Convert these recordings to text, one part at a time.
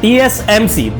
TSMC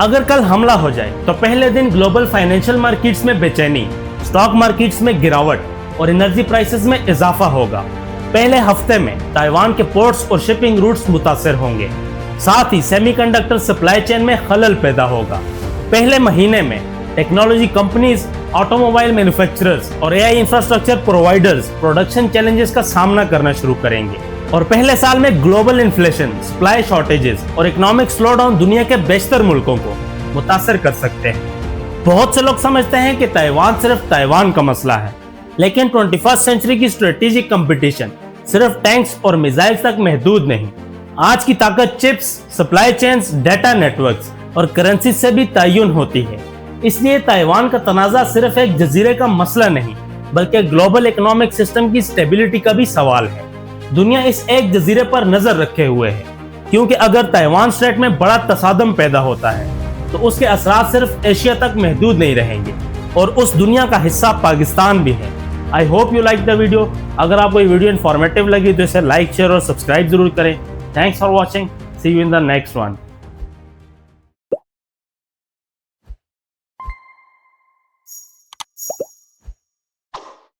अगर कल हमला हो जाए तो पहले दिन ग्लोबल फाइनेंशियल मार्केट्स में बेचैनी, स्टॉक मार्केट्स में गिरावट और एनर्जी प्राइसेस में इजाफा होगा। पहले हफ्ते में ताइवान के पोर्ट्स और शिपिंग रूट्स मुतासर होंगे। साथ ही सेमीकंडक्टर सप्लाई चेन में खलल पैदा होगा। पहले महीने में टेक्नोलॉजी कंपनीज, ऑटोमोबाइल मैन्युफैक्चरर्स और AI infrastructure providers production challenges का सामना करना शुरू करेंगे। और पहले साल में ग्लोबल इन्फ्लेशन, सप्लाई शॉर्टेजेस और इकोनॉमिक स्लोडाउन दुनिया के बेशतर मुल्कों को मुतासर कर सकते हैं। बहुत से लोग समझते हैं कि ताइवान सिर्फ ताइवान का मसला है, लेकिन 21वीं सेंचुरी की स्ट्रेटेजिक कंपटीशन सिर्फ टैंक्स और मिसाइल्स तक महदूद नहीं। आज की ताकत chips, supply chains, data networks और करेंसी से भी तय्युन होती है। इसलिए ताइवान का तनाज़ा सिर्फ एक जजीरे का मसला नहीं, बल्कि ग्लोबल इकोनॉमिक सिस्टम की स्टेबिलिटी का भी सवाल है। दुनिया इस एक जजीरे पर नजर रखे हुए है, क्योंकि अगर ताइवान स्ट्रेट में बड़ा तसादम पैदा होता है तो उसके असरात सिर्फ एशिया तक महदूद नहीं रहेंगे और उस दुनिया का हिस्सा पाकिस्तान भी है। I hope you like the video. अगर आपको ये वीडियो इन्फॉर्मेटिव लगी तो इसे लाइक, शेयर और सब्सक्राइब जरूर करें। Thanks for watching. See you in the next one.